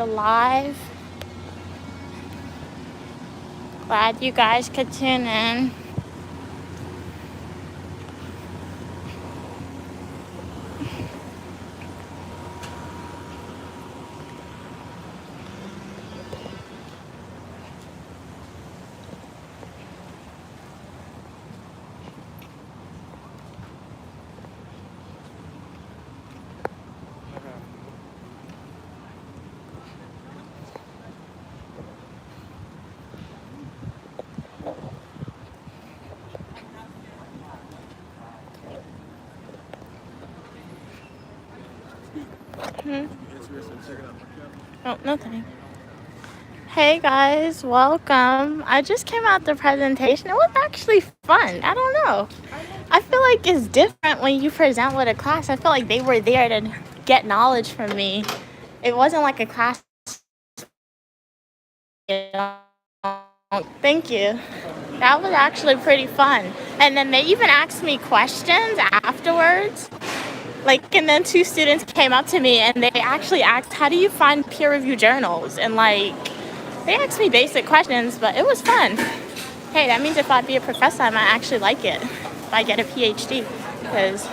Live. Glad you guys could tune in. Oh, nothing. Hey guys, welcome. I just came out the presentation. It was actually fun. I don't know. I feel like it's different when you present with a class. I feel like they were there to get knowledge from me. It wasn't like a class. Thank you. That was actually pretty fun. And then they even asked me questions afterwards. And then two students came up to me and they actually asked, how do you find peer-reviewed journals? And they asked me basic questions, but it was fun. Hey, that means if I'd be a professor, I might actually like it if I get a PhD, because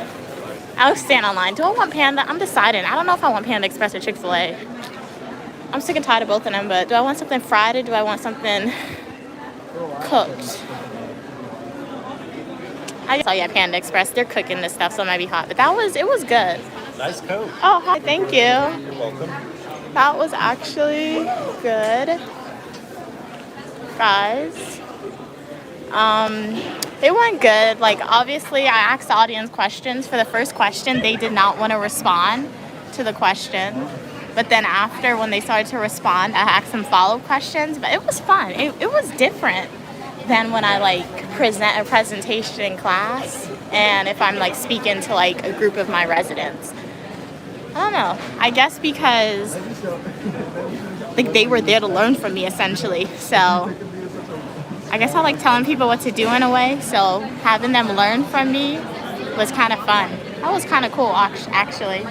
I'll stand online. Do I want Panda? I'm deciding. I don't know if I want Panda Express or Chick-fil-A. I'm sick and tired of both of them, but do I want something fried or do I want something cooked? I saw Panda Express. They're cooking this stuff, so it might be hot. But it was good. Nice coat. Oh, hi, thank you. You're welcome. That was actually good. Guys. They weren't good. Obviously, I asked the audience questions. For the first question, they did not want to respond to the question. But then after, when they started to respond, I asked them follow-up questions. But it was fun. It was different than when I present a presentation in class and if I'm speaking to a group of my residents. I don't know. I guess because they were there to learn from me essentially. So I guess I like telling people what to do in a way. So having them learn from me was kind of fun. That was kind of cool actually.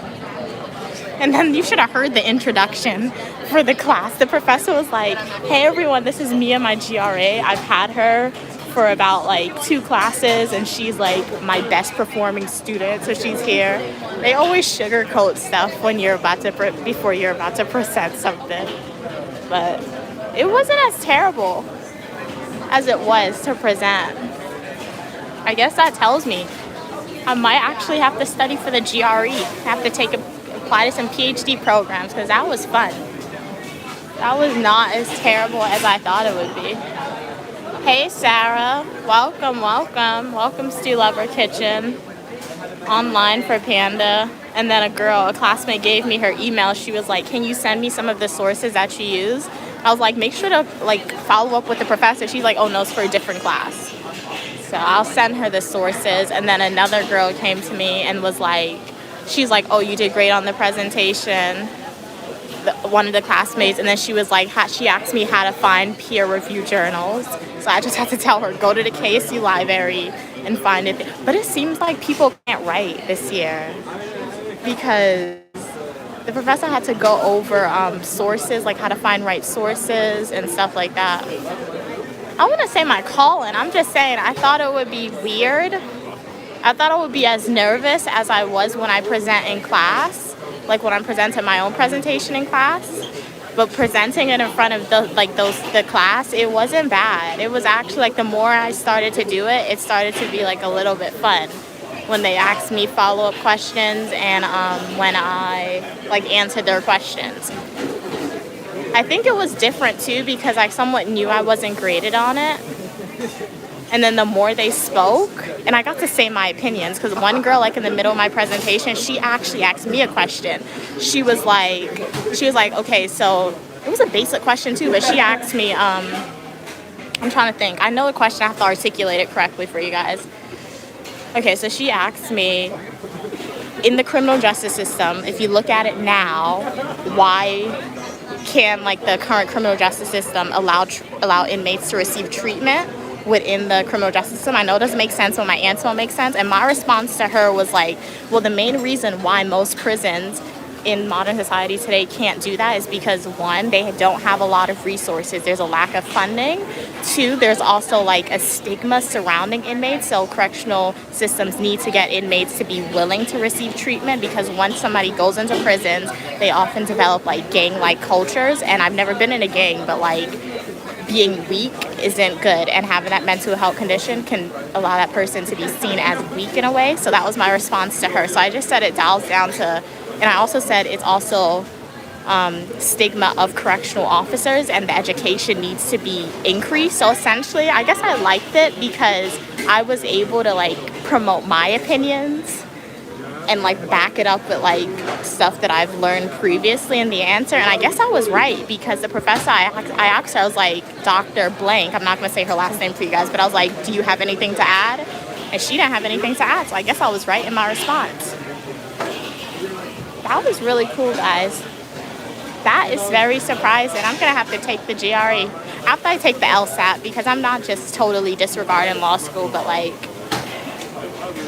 And then you should have heard the introduction for the class. The professor was like, hey everyone, this is Mia, my GRA. I've had her for about 2 classes and she's my best performing student, so she's here. They always sugarcoat stuff when before you're about to present something. But it wasn't as terrible as it was to present. I guess that tells me I might actually have to study for the GRE. I have to apply to some PhD programs because that was fun. That was not as terrible as I thought it would be. Hey Sarah, welcome. Welcome Stew Lover Kitchen. Online for Panda. And then a classmate gave me her email. She was like, can you send me some of the sources that you use? I was like, make sure to follow up with the professor. She's like, oh no, it's for a different class. So I'll send her the sources. And then another girl came to me and was like, she's like, oh, you did great on the presentation, one of the classmates. And then she was like, she asked me how to find peer-reviewed journals. So I just had to tell her, go to the KSU library and find it. But it seems like people can't write this year because the professor had to go over sources, how to find right sources and stuff like that. I want to say my calling. I'm just saying, I thought it would be weird. I thought I would be as nervous as I was when I present in class, when I'm presenting my own presentation in class. But presenting it in front of the class, it wasn't bad. It was actually the more I started to do it, it started to be a little bit fun when they asked me follow-up questions and when I answered their questions. I think it was different too because I somewhat knew I wasn't graded on it. And then the more they spoke, and I got to say my opinions, because one girl, in the middle of my presentation, she actually asked me a question. She was like, okay, so it was a basic question too, but she asked me, I'm trying to think. I know the question, I have to articulate it correctly for you guys. Okay, so she asked me, in the criminal justice system, if you look at it now, why can the current criminal justice system allow inmates to receive treatment within the criminal justice system? I know it doesn't make sense, but my answer will make sense. And my response to her was well, the main reason why most prisons in modern society today can't do that is because, one, they don't have a lot of resources. There's a lack of funding. Two, there's also like a stigma surrounding inmates. So correctional systems need to get inmates to be willing to receive treatment, because once somebody goes into prisons, they often develop like gang-like cultures. And I've never been in a gang, but like being weak isn't good, and having that mental health condition can allow that person to be seen as weak in a way. So that was my response to her. So I just said it dials down to, and I also said it's also stigma of correctional officers, and the education needs to be increased. So essentially, I guess I liked it because I was able to like promote my opinions and like back it up with like stuff that I've learned previously in the answer. And I guess I was right, because the professor, I asked her, I was like, Dr. Blank, I'm not going to say her last name for you guys, but I was like, do you have anything to add? And she didn't have anything to add, so I guess I was right in my response. That was really cool, guys. That is very surprising. I'm going to have to take the GRE after I take the LSAT, because I'm not just totally disregarding law school, but like,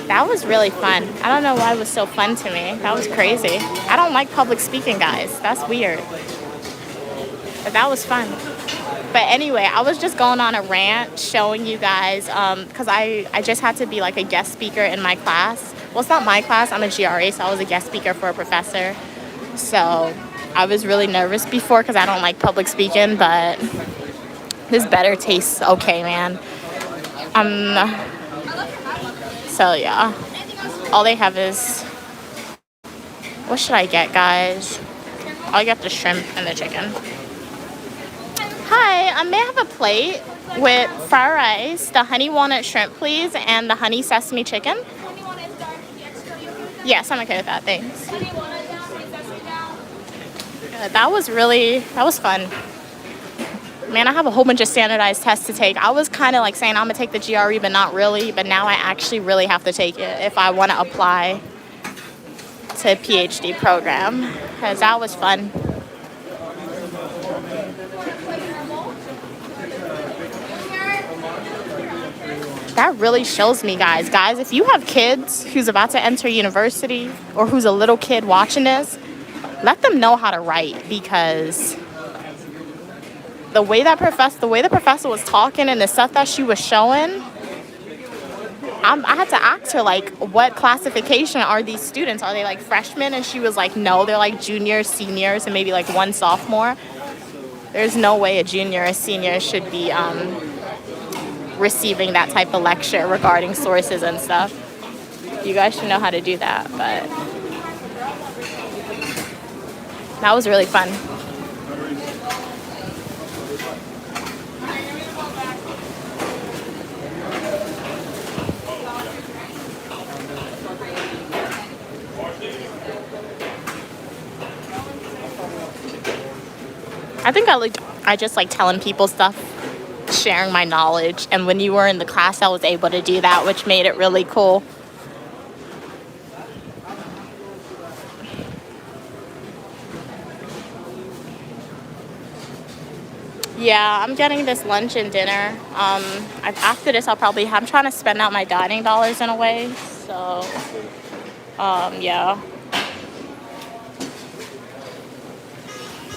that was really fun. I don't know why it was so fun to me. That was crazy. I don't like public speaking, guys. That's weird. But that was fun. But anyway, I was just going on a rant showing you guys, because I just had to be like a guest speaker in my class. Well, it's not my class. I'm a GRE, so I was a guest speaker for a professor. So I was really nervous before because I don't like public speaking, but this better tastes okay, man. So yeah, all they have is, what should I get, guys? I'll get the shrimp and the chicken. Hi, may I have a plate with fried rice, the honey walnut shrimp, please, and the honey sesame chicken? Yes, I'm okay with that, thanks. That was fun. Man, I have a whole bunch of standardized tests to take. I was kind of like saying I'm going to take the GRE, but not really. But now I actually really have to take it if I want to apply to a PhD program, because that was fun. That really shows me, guys. Guys, if you have kids who's about to enter university, or who's a little kid watching this, let them know how to write, because the way the professor was talking and the stuff that she was showing, I had to ask her, like, what classification are these students? Are they like freshmen? And she was like, no, they're like juniors, seniors, and maybe like one sophomore. There's no way a junior or senior should be receiving that type of lecture regarding sources and stuff. You guys should know how to do that, but that was really fun. I think I just like telling people stuff, sharing my knowledge, and when you were in the class I was able to do that, which made it really cool. Yeah, I'm getting this lunch and dinner. After this I'm trying to spend out my dining dollars in a way, so yeah.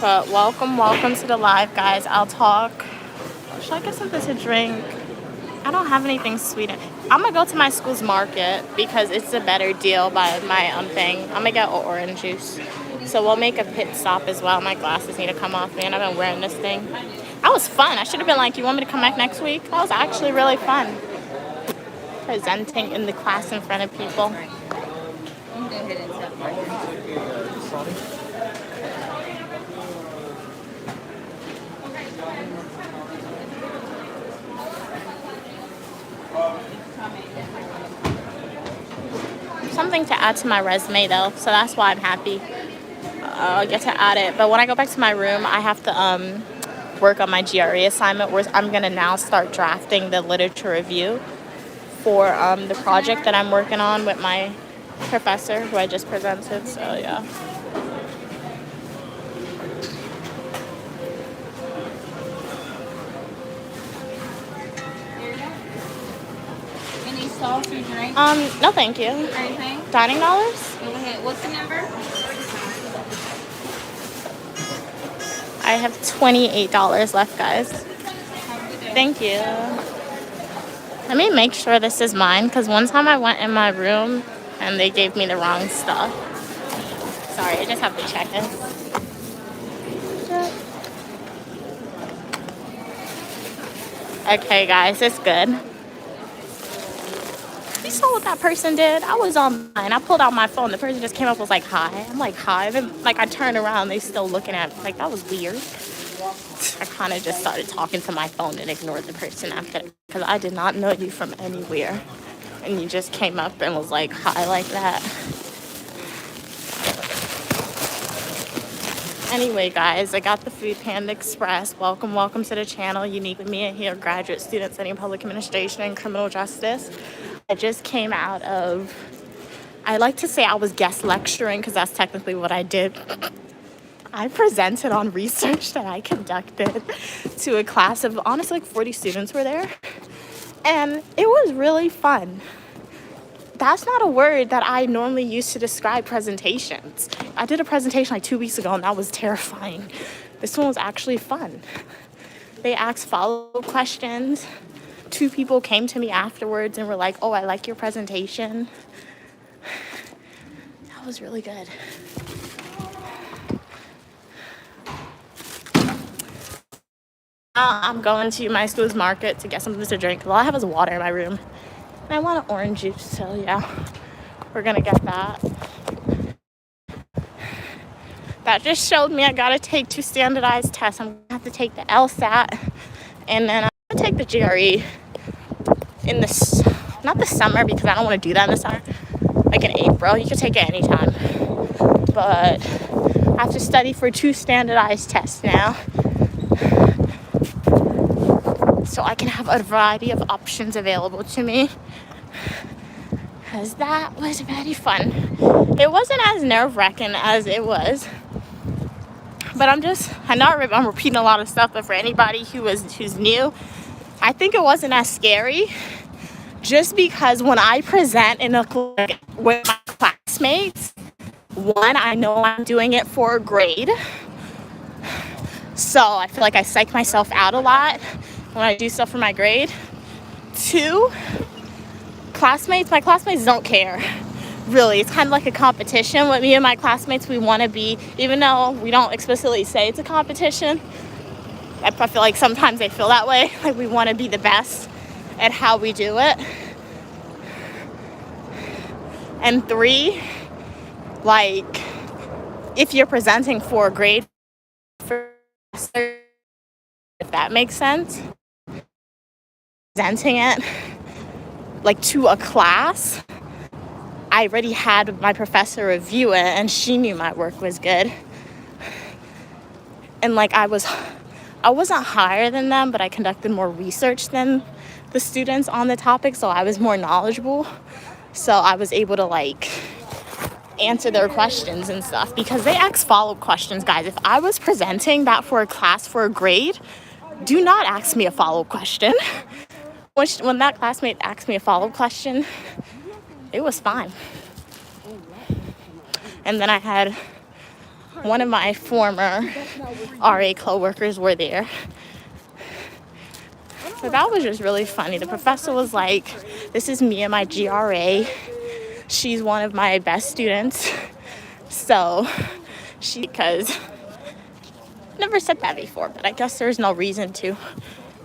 But welcome to the live, guys. I'll talk. Should I get something to drink? I don't have anything sweet. I'm gonna go to my school's market because it's a better deal by my thing. I'm gonna get orange juice. So we'll make a pit stop as well. My glasses need to come off, man. I've been wearing this thing. That was fun. I should have been like, you want me to come back next week? That was actually really fun. Presenting in the class in front of people. Something to add to my resume though, so that's why I'm happy. I'll get to add it. But when I go back to my room, I have to work on my GRE assignment, where I'm gonna now start drafting the literature review for the project that I'm working on with my professor who I just presented. So yeah. Any sauce or drink? No, thank you. Anything? Dining dollars? Go ahead. What's the number? I have $28 left, guys. Thank you. Let me make sure this is mine, because one time I went in my room and they gave me the wrong stuff. Sorry, I just have to check it. Okay, guys, it's good. You saw what that person did? I was online. I pulled out my phone. The person just came up and was like, hi. I'm like, hi. Then, like, I turned around. They still looking at me. Like, that was weird. I kind of just started talking to my phone and ignored the person after, because I did not know you from anywhere. And you just came up and was like, hi, like that. Anyway, guys, I got the Food Panda Express. Welcome, welcome to the channel. Unique with me here, graduate student studying public administration and criminal justice. I just came out of, I like to say I was guest lecturing, because that's technically what I did. I presented on research that I conducted to a class of, honestly, like 40 students were there. And it was really fun. That's not a word that I normally use to describe presentations. I did a presentation like 2 weeks ago and that was terrifying. This one was actually fun. They asked follow-up questions. 2 people came to me afterwards and were like, oh, I like your presentation. That was really good. I'm going to my school's market to get something to drink. All I have is water in my room. And I want an orange juice, so yeah, we're gonna get that. That just showed me I gotta take 2 standardized tests. I'm gonna have to take the LSAT, and then I'm gonna take the GRE in this, not the summer, because I don't want to do that in the summer, like in April. You can take it anytime, but I have to study for 2 standardized tests now, so I can have a variety of options available to me, because that was very fun. It wasn't as nerve-wracking as it was, but I'm repeating a lot of stuff, but for anybody who's new, I think it wasn't as scary, just because when I present in a class with my classmates, one, I know I'm doing it for a grade, so I feel like I psych myself out a lot when I do stuff for my grade. 2, my classmates don't care. Really, it's kind of like a competition with me and my classmates. We want to be, even though we don't explicitly say it's a competition, I feel like sometimes they feel that way. Like we want to be the best at how we do it. And 3, like, if you're presenting for a grade, if that makes sense, presenting it like to a class, I already had my professor review it and she knew my work was good. And like I wasn't higher than them, but I conducted more research than the students on the topic, so I was more knowledgeable. So I was able to like answer their questions and stuff, because they ask follow-up questions, guys. If I was presenting that for a class for a grade, do not ask me a follow-up question. When that classmate asked me a follow-up question, it was fine. And then I had one of my former RA co-workers were there. So that was just really funny. The professor was like, this is me and my GRA. She's one of my best students. So because never said that before, but I guess there's no reason to.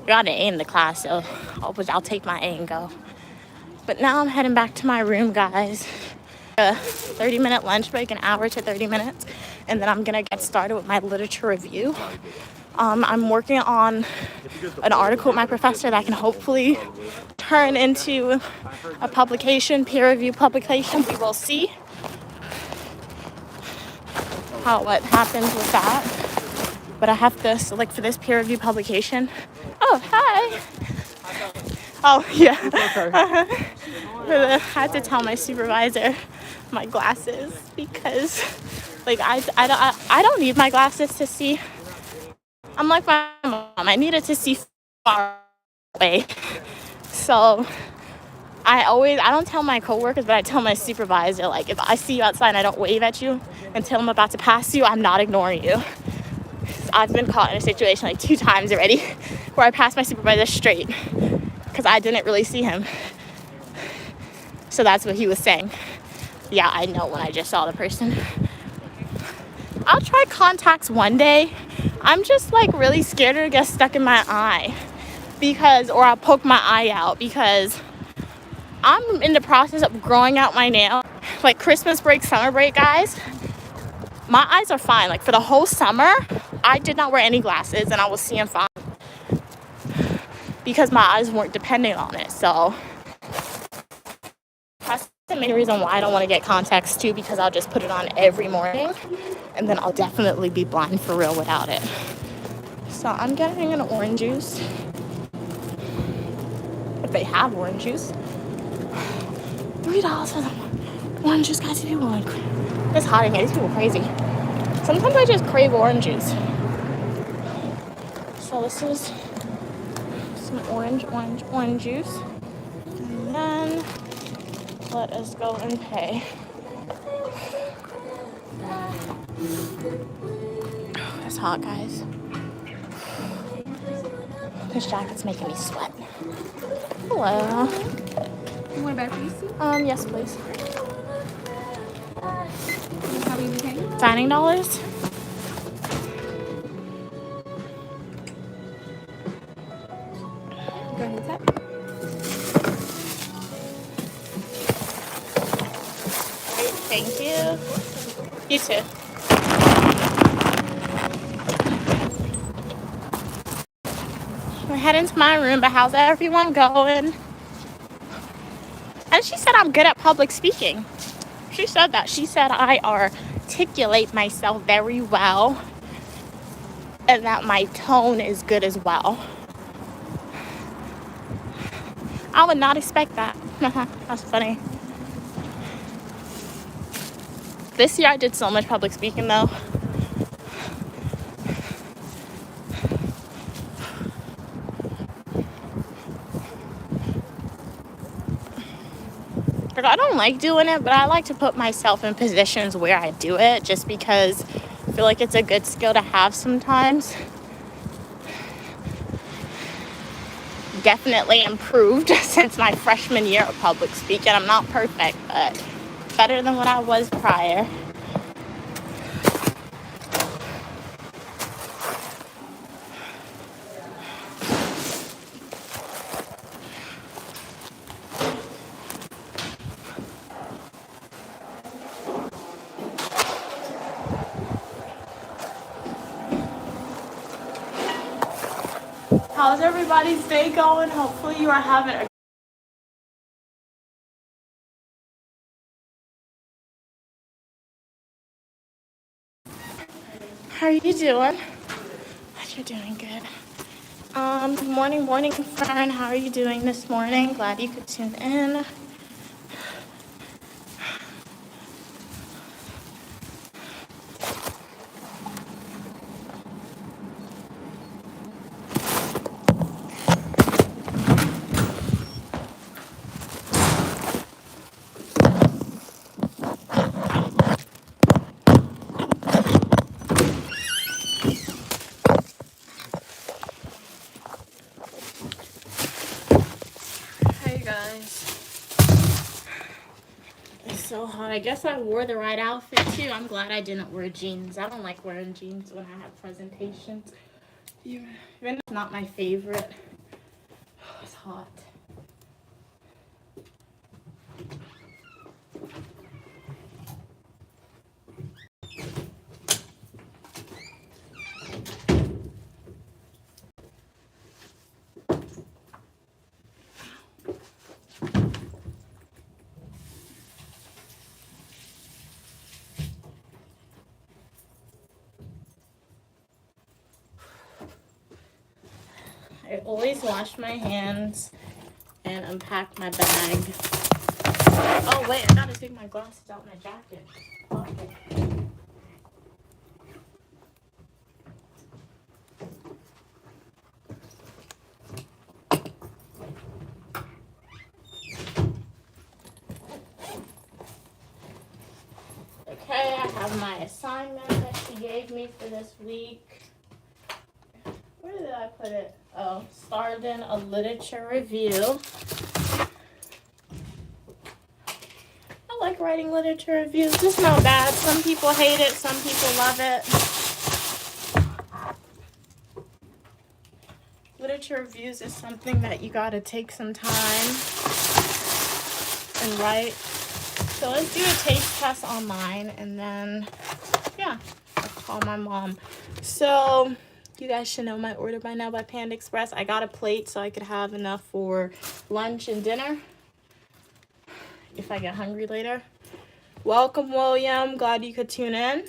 I got an A in the class, so I'll take my A and go. But now I'm heading back to my room, guys. A 30-minute lunch break, an hour to 30 minutes, and then I'm gonna get started with my literature review. I'm working on an article with my professor that can hopefully turn into a publication, peer-reviewed publication. We will see what happens with that. But I have to select for this peer-reviewed publication. Oh, hi. Oh, yeah. I had to tell my supervisor my glasses, because like I don't need my glasses to see. I'm like my mom. I needed to see far away. So I don't tell my coworkers, but I tell my supervisor, like, if I see you outside and I don't wave at you until I'm about to pass you, I'm not ignoring you. I've been caught in a situation like 2 times already where I passed my supervisor straight because I didn't really see him. So that's what he was saying. Yeah, I know when I just saw the person. I'll try contacts one day. I'm just like really scared to get stuck in my eye or I'll poke my eye out because I'm in the process of growing out my nail. Like Christmas break, summer break, guys, my eyes are fine. Like for the whole summer, I did not wear any glasses and I was seeing fine because my eyes weren't depending on it. So that's the main reason why I don't want to get contacts too, because I'll just put it on every morning and then I'll definitely be blind for real without it. So I'm getting an orange juice. If they have orange juice. $3 for them. Orange juice, guys, if you want. It's hot in here. These people are crazy. Sometimes I just crave orange juice. So this is some orange juice. And then let us go and pay. It's hot, guys. This jacket's making me sweat. Hello. You want a bag for you, Sue? Yes, please. How will you be paying? Signing dollars? Go ahead and tap. Great, thank you. You too. We're heading to my room, but how's everyone going? And she said I'm good at public speaking. She said that. She said I articulate myself very well and that my tone is good as well. I would not expect that. That's funny. This year I did so much public speaking though. I don't like doing it, but I like to put myself in positions where I do it just because I feel like it's a good skill to have sometimes. Definitely improved since my freshman year of public speaking. I'm not perfect, but better than what I was prior. How's everybody's day going? Hopefully you are having a How are you doing? You're doing good. Morning, Fern. How are you doing this morning? Glad you could tune in. So hot. I guess I wore the right outfit too. I'm glad I didn't wear jeans. I don't like wearing jeans when I have presentations. Even if it's not my favorite. Oh, it's hot. I always wash my hands and unpack my bag. Oh wait, I gotta take my glasses out my jacket. Okay. Okay, I have my assignment that she gave me for this week. put it? Oh, starred in a literature review. I like writing literature reviews. It's not bad. Some people hate it, some people love it. Literature reviews is something that you gotta take some time and write. So let's do a taste test online and then, yeah, I'll call my mom. So you guys should know my order by now by Panda Express. I got a plate so I could have enough for lunch and dinner if I get hungry later. Welcome, William. Glad you could tune in.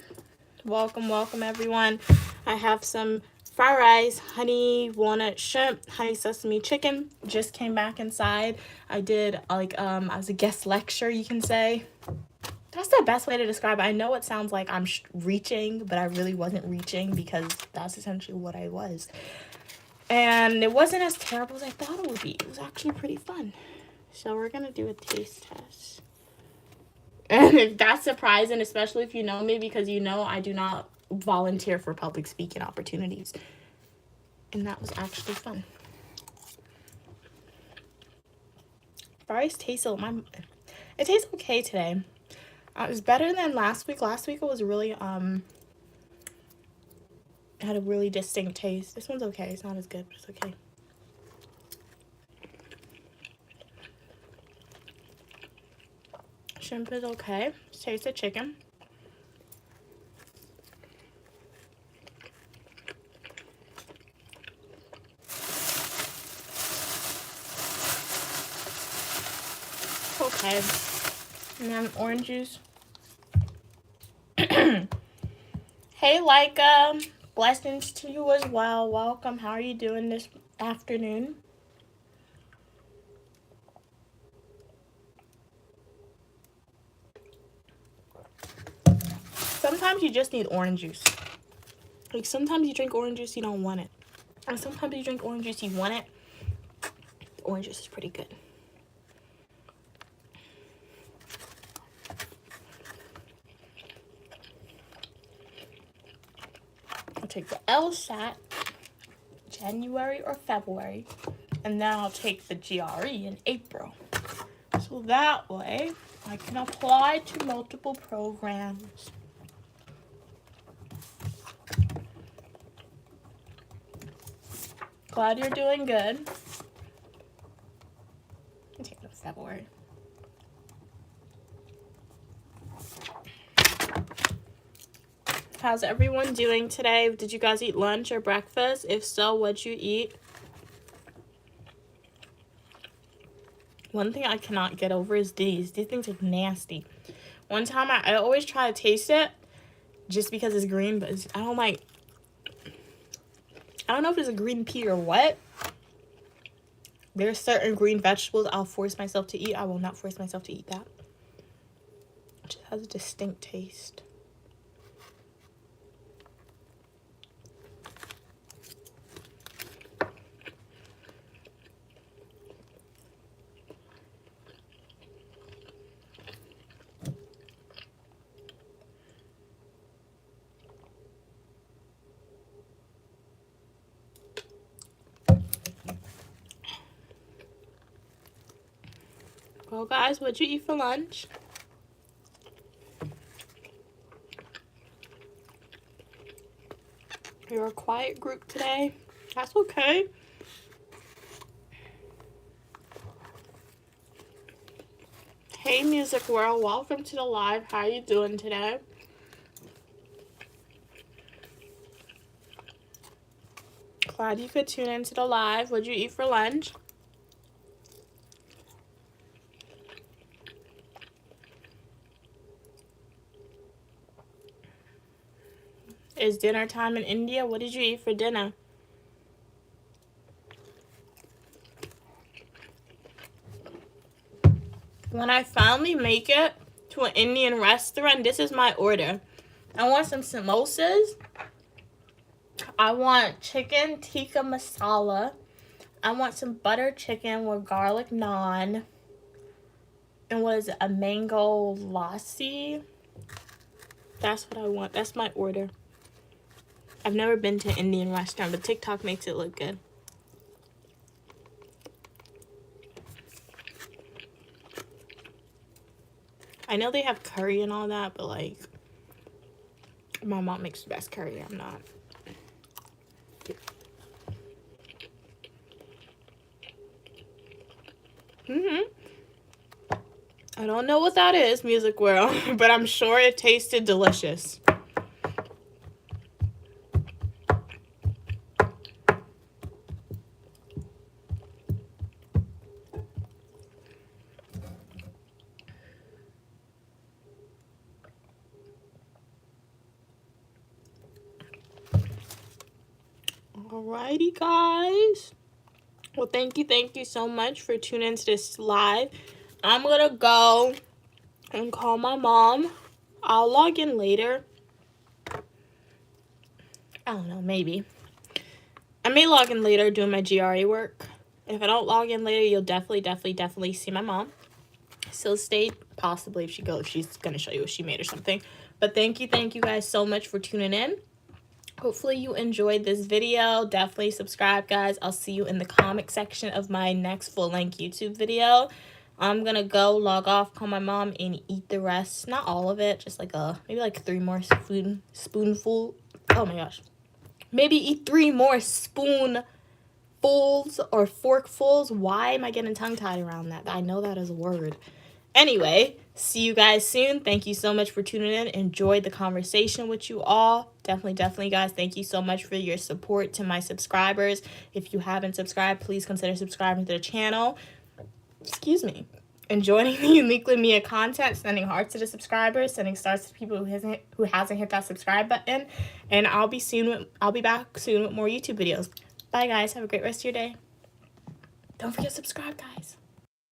Welcome, welcome, everyone. I have some fried rice, honey walnut shrimp, honey sesame chicken. Just came back inside. I did I was a guest lecture, you can say. That's the best way to describe it. I know it sounds like I'm reaching, but I really wasn't reaching because that's essentially what I was. And it wasn't as terrible as I thought it would be. It was actually pretty fun. So we're gonna do a taste test. And if that's surprising, especially if you know me, because you know I do not volunteer for public speaking opportunities. And that was actually fun. Fries tastes it tastes okay today. It was better than last week. Last week it was really had a really distinct taste. This one's okay. It's not as good, but it's okay. Shrimp is okay. Let's taste the chicken. Okay. And then orange juice. Hey, Leica. Blessings to you as well. Welcome. How are you doing this afternoon? Sometimes you just need orange juice. Like, sometimes you drink orange juice, you don't want it. And sometimes you drink orange juice, you want it. Orange juice is pretty good. I'll take the LSAT, January or February, and then I'll take the GRE in April. So that way, I can apply to multiple programs. Glad you're doing good. I'll take it February. How's everyone doing today? Did you guys eat lunch or breakfast? If so, what'd you eat? One thing I cannot get over is these. These things are nasty. One time I always try to taste it just because it's green, but I don't know if it's a green pea or what. There's certain green vegetables I'll force myself to eat. I will not force myself to eat that. It just has a distinct taste. Well, guys, what'd you eat for lunch? You're a quiet group today. That's okay. Hey, Music World. Welcome to the live. How are you doing today? Glad you could tune into the live. What'd you eat for lunch? It's dinner time in India. What did you eat for dinner? When I finally make it to an Indian restaurant, this is my order. I want some samosas. I want chicken tikka masala. I want some butter chicken with garlic naan. And what is it? A mango lassi. That's what I want. That's my order. I've never been to an Indian restaurant, but TikTok makes it look good. I know they have curry and all that, but like, my mom makes the best curry. I'm not. I don't know what that is, Music World, but I'm sure it tasted delicious. Alrighty, guys. Well, thank you so much for tuning into this live. I'm gonna go and call my mom. I'll log in later. I don't know, maybe. I may log in later doing my GRE work. If I don't log in later, you'll definitely see my mom. Still stay, possibly if she goes, she's gonna show you what she made or something. But thank you guys so much for tuning in. Hopefully you enjoyed this video. Definitely subscribe, guys. I'll see you in the comment section of my next full-length YouTube video. I'm gonna go log off, call my mom, and eat the rest. Not all of it, just like maybe like 3 more spoonful. Oh my gosh. Maybe eat 3 more spoonfuls or forkfuls. Why am I getting tongue-tied around that? I know that is a word. Anyway, see you guys soon. Thank you so much for tuning in. Enjoyed the conversation with you all. Definitely, guys. Thank you so much for your support to my subscribers. If you haven't subscribed, please consider subscribing to the channel. Excuse me. And joining the Uniquely Mia content, sending hearts to the subscribers, sending stars to people who hasn't hit that subscribe button. And I'll be back soon with more YouTube videos. Bye, guys. Have a great rest of your day. Don't forget to subscribe, guys.